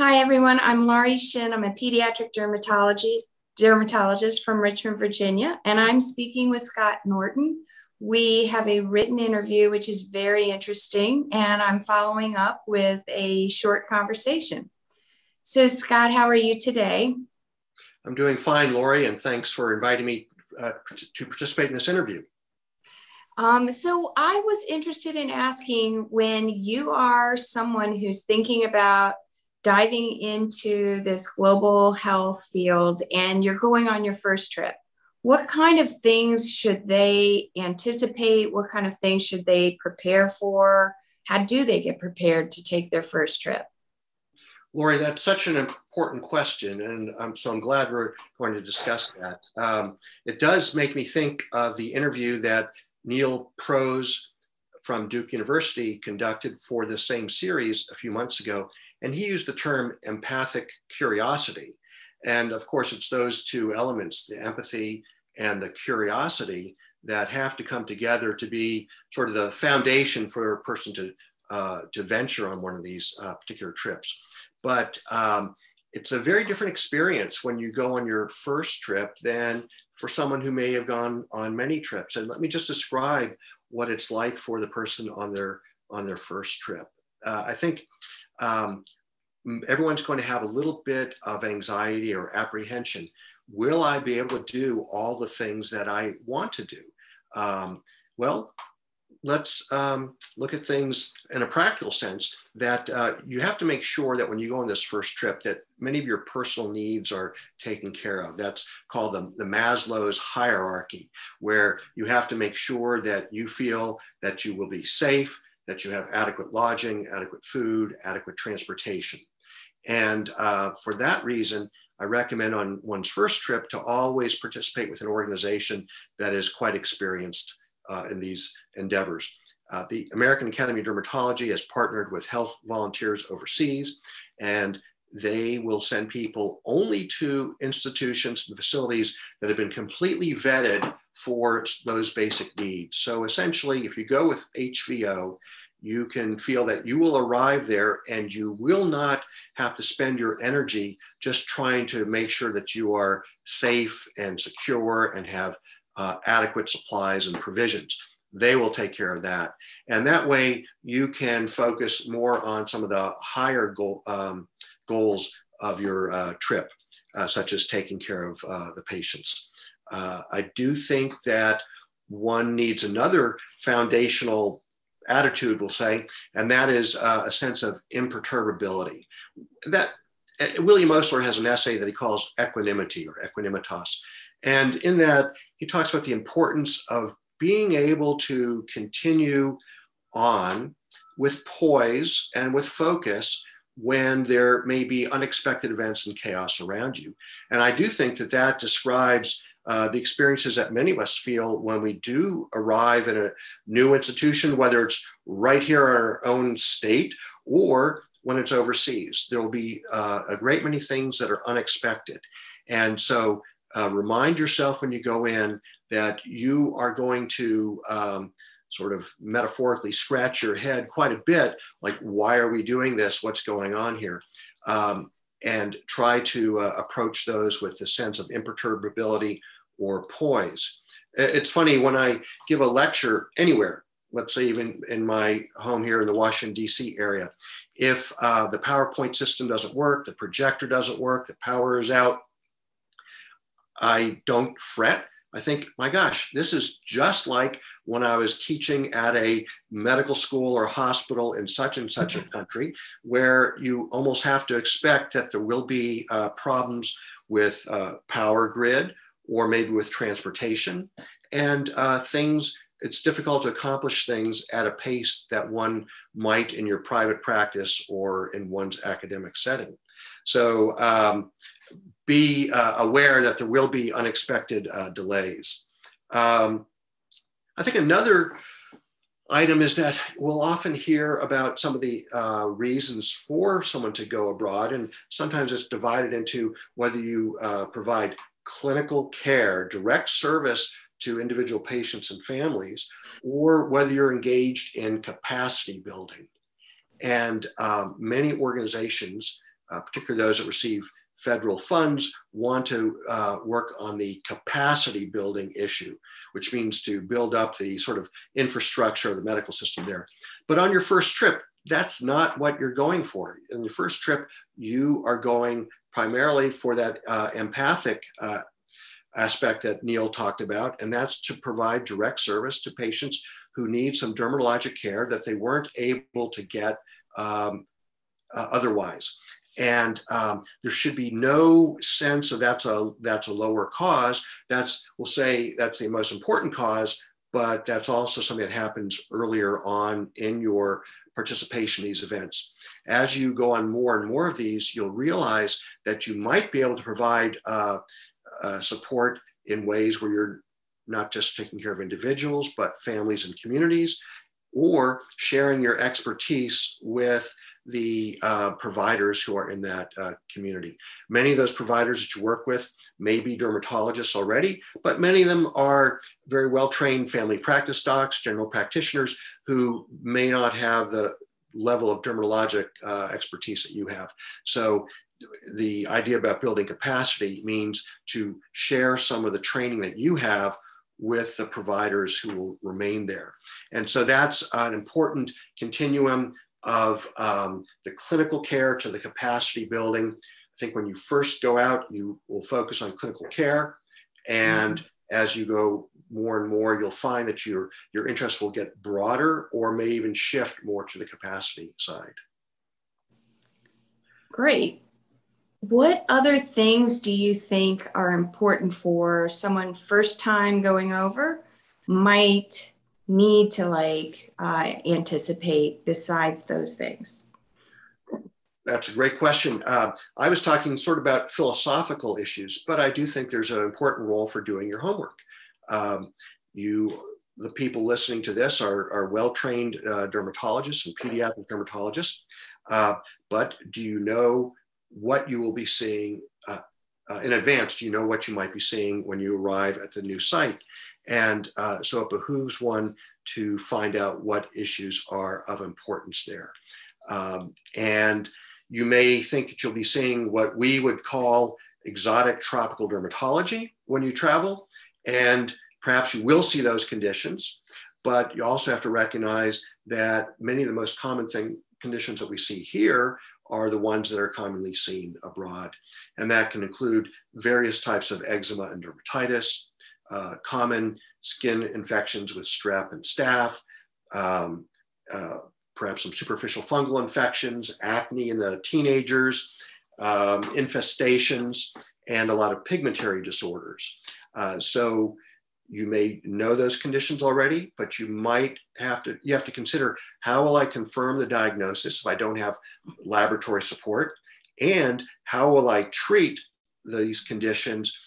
Hi, everyone. I'm Laurie Shinn. I'm a pediatric dermatologist from Richmond, Virginia, and I'm speaking with Scott Norton. We have a written interview, which is very interesting, and I'm following up with a short conversation. So, Scott, how are you today? I'm doing fine, Laurie, and thanks for inviting me to participate in this interview. So I was interested in asking, when you are someone who's thinking about diving into this global health field and you're going on your first trip, what kind of things should they anticipate? What kind of things should they prepare for? How do they get prepared to take their first trip? Laurie, that's such an important question, and so I'm glad we're going to discuss that. It does make me think of the interview that Neil Prose from Duke University conducted for the same series a few months ago, and he used the term empathic curiosity. And of course, it's those two elements, the empathy and the curiosity, that have to come together to be sort of the foundation for a person to venture on one of these particular trips. But it's a very different experience when you go on your first trip than for someone who may have gone on many trips. And let me just describe what it's like for the person on their first trip. I think everyone's going to have a little bit of anxiety or apprehension. Will I be able to do all the things that I want to do? Well, let's look at things in a practical sense, that you have to make sure that when you go on this first trip that many of your personal needs are taken care of. That's called the Maslow's hierarchy, where you have to make sure that you feel that you will be safe, that you have adequate lodging, adequate food, adequate transportation. And for that reason, I recommend on one's first trip to always participate with an organization that is quite experienced in these endeavors. The American Academy of Dermatology has partnered with health volunteers overseas, and they will send people only to institutions and facilities that have been completely vetted for those basic needs. So essentially, if you go with HVO, you can feel that you will arrive there and you will not have to spend your energy just trying to make sure that you are safe and secure and have adequate supplies and provisions. They will take care of that. And that way you can focus more on some of the higher goals of your trip, such as taking care of the patients. I do think that one needs another foundational attitude, we'll say, and that is a sense of imperturbability. That William Osler has an essay that he calls equanimity or equanimitas. And in that, he talks about the importance of being able to continue on with poise and with focus when there may be unexpected events and chaos around you. And I do think that that describes the experiences that many of us feel when we do arrive in a new institution, whether it's right here in our own state or when it's overseas. There will be a great many things that are unexpected. And so remind yourself when you go in that you are going to sort of metaphorically scratch your head quite a bit, like, why are we doing this? What's going on here? And try to approach those with a sense of imperturbability or poise. It's funny, when I give a lecture anywhere, let's say even in my home here in the Washington, D.C. area, if the PowerPoint system doesn't work, the projector doesn't work, the power is out, I don't fret. I think, my gosh, this is just like when I was teaching at a medical school or hospital in such and such a country, where you almost have to expect that there will be problems with power grid or maybe with transportation and things. It's difficult to accomplish things at a pace that one might in your private practice or in one's academic setting. So be aware that there will be unexpected delays. I think another item is that we'll often hear about some of the reasons for someone to go abroad, and sometimes it's divided into whether you provide clinical care, direct service to individual patients and families, or whether you're engaged in capacity building. And many organizations particularly those that receive federal funds, want to work on the capacity building issue, which means to build up the sort of infrastructure of the medical system there. But on your first trip, that's not what you're going for. In the first trip, you are going primarily for that empathic aspect that Neil talked about, and that's to provide direct service to patients who need some dermatologic care that they weren't able to get otherwise. And there should be no sense of that's a lower cause. We'll say that's the most important cause, but that's also something that happens earlier on in your participation in these events. As you go on more and more of these, you'll realize that you might be able to provide support in ways where you're not just taking care of individuals, but families and communities, or sharing your expertise with the providers who are in that community. Many of those providers that you work with may be dermatologists already, but many of them are very well-trained family practice docs, general practitioners who may not have the level of dermatologic expertise that you have. So the idea about building capacity means to share some of the training that you have with the providers who will remain there. And so that's an important continuum of the clinical care to the capacity building. I think when you first go out, you will focus on clinical care. And as you go more and more, you'll find that your interest will get broader or may even shift more to the capacity side. Great. What other things do you think are important for someone first time going over might need to anticipate besides those things? That's a great question. I was talking sort of about philosophical issues, but I do think there's an important role for doing your homework. The people listening to this are well-trained dermatologists and pediatric dermatologists, but do you know what you will be seeing in advance? Do you know what you might be seeing when you arrive at the new site? And so it behooves one to find out what issues are of importance there. And you may think that you'll be seeing what we would call exotic tropical dermatology when you travel, and perhaps you will see those conditions, but you also have to recognize that many of the most common conditions that we see here are the ones that are commonly seen abroad. And that can include various types of eczema and dermatitis, common skin infections with strep and staph, perhaps some superficial fungal infections, acne in the teenagers, infestations, and a lot of pigmentary disorders. So you may know those conditions already, but you have to consider, how will I confirm the diagnosis if I don't have laboratory support? And how will I treat these conditions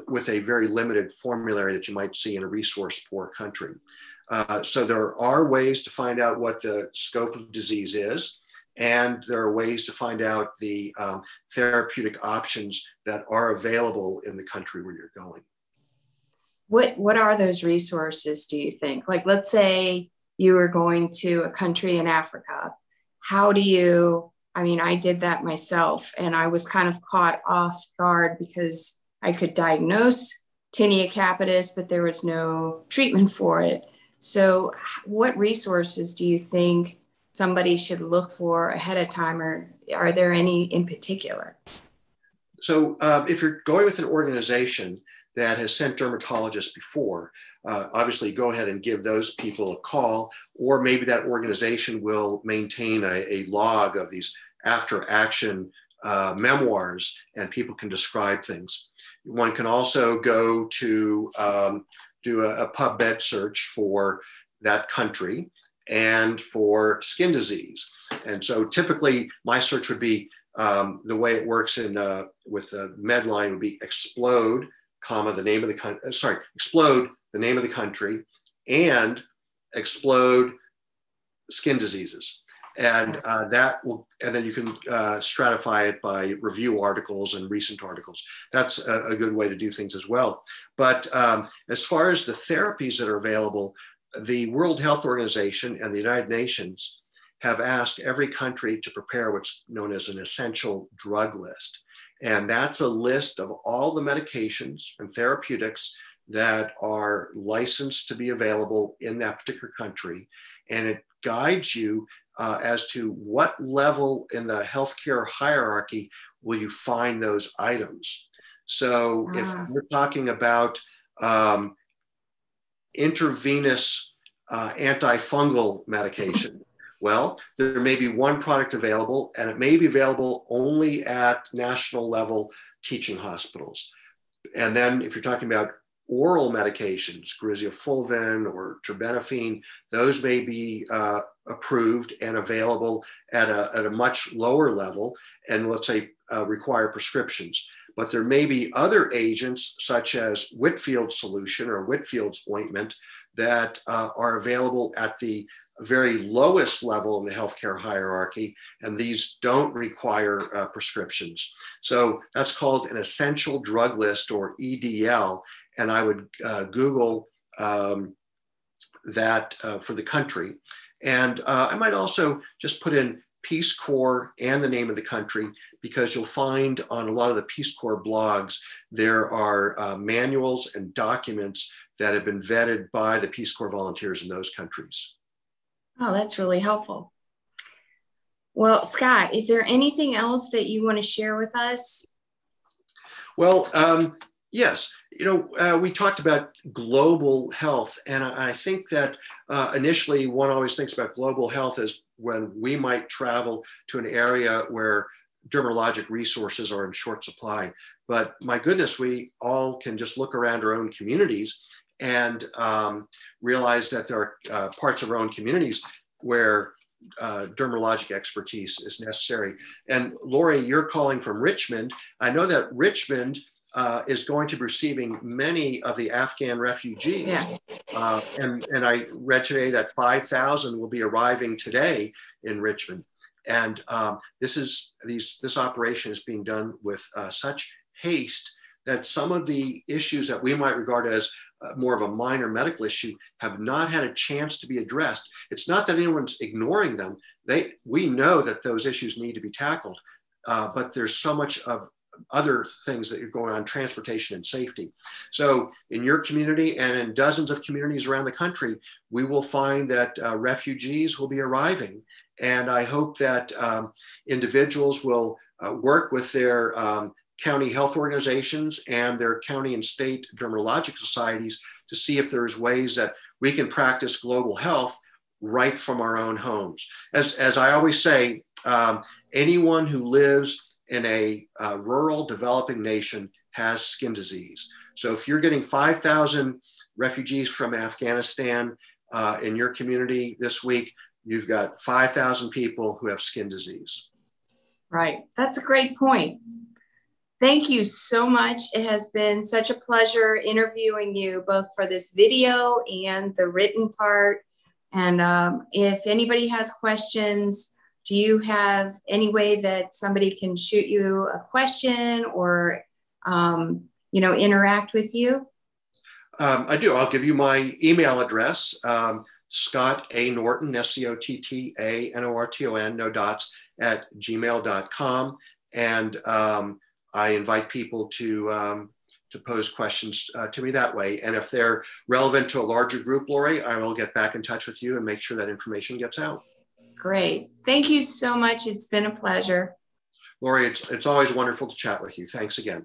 with a very limited formulary that you might see in a resource-poor country? So there are ways to find out what the scope of disease is, and there are ways to find out the therapeutic options that are available in the country where you're going. What are those resources, do you think? Like, let's say you were going to a country in Africa. I did that myself, and I was kind of caught off guard because I could diagnose tinea capitis, but there was no treatment for it. So what resources do you think somebody should look for ahead of time, or are there any in particular? So if you're going with an organization that has sent dermatologists before, obviously go ahead and give those people a call, or maybe that organization will maintain a log of these after action memoirs, and people can describe things. One can also go to do a PubMed search for that country and for skin disease. And so typically my search would be, the way it works with Medline would be explode, the name of the country, explode the name of the country, and explode skin diseases. And and then you can stratify it by review articles and recent articles. That's a good way to do things as well. But as far as the therapies that are available, the World Health Organization and the United Nations have asked every country to prepare what's known as an essential drug list. And that's a list of all the medications and therapeutics that are licensed to be available in that particular country. And it guides you as to what level in the healthcare hierarchy will you find those items. So if we're talking about intravenous antifungal medication, well, there may be one product available, and it may be available only at national level teaching hospitals. And then if you're talking about oral medications, griseofulvin or terbinafine, those may be approved and available at a much lower level, and let's say require prescriptions. But there may be other agents such as Whitfield's solution or Whitfield's ointment that are available at the very lowest level in the healthcare hierarchy, and these don't require prescriptions. So that's called an essential drug list, or EDL, and I would Google that for the country. And I might also just put in Peace Corps and the name of the country, because you'll find on a lot of the Peace Corps blogs, there are manuals and documents that have been vetted by the Peace Corps volunteers in those countries. Oh, that's really helpful. Well, Scott, is there anything else that you want to share with us? Well, yes. We talked about global health, and I think that initially one always thinks about global health as when we might travel to an area where dermatologic resources are in short supply. But my goodness, we all can just look around our own communities and realize that there are parts of our own communities where dermatologic expertise is necessary. And Laurie, you're calling from Richmond. I know that Richmond is going to be receiving many of the Afghan refugees. Yeah. And I read today that 5,000 will be arriving today in Richmond. And this operation is being done with such haste that some of the issues that we might regard as more of a minor medical issue have not had a chance to be addressed. It's not that anyone's ignoring them. We know that those issues need to be tackled, but there's so much of other things that are going on, transportation and safety. So in your community and in dozens of communities around the country, we will find that refugees will be arriving. And I hope that individuals will work with their county health organizations and their county and state dermatologic societies to see if there's ways that we can practice global health right from our own homes. As I always say, anyone who lives in a rural developing nation has skin disease. So if you're getting 5,000 refugees from Afghanistan in your community this week, you've got 5,000 people who have skin disease. Right. That's a great point. Thank you so much. It has been such a pleasure interviewing you, both for this video and the written part. And if anybody has questions, do you have any way that somebody can shoot you a question or, interact with you? I do. I'll give you my email address, Scott A. Norton, SCOTTANORTON, no dots, @gmail.com. And I invite people to pose questions to me that way. And if they're relevant to a larger group, Laurie, I will get back in touch with you and make sure that information gets out. Great. Thank you so much. It's been a pleasure. Laurie, it's always wonderful to chat with you. Thanks again.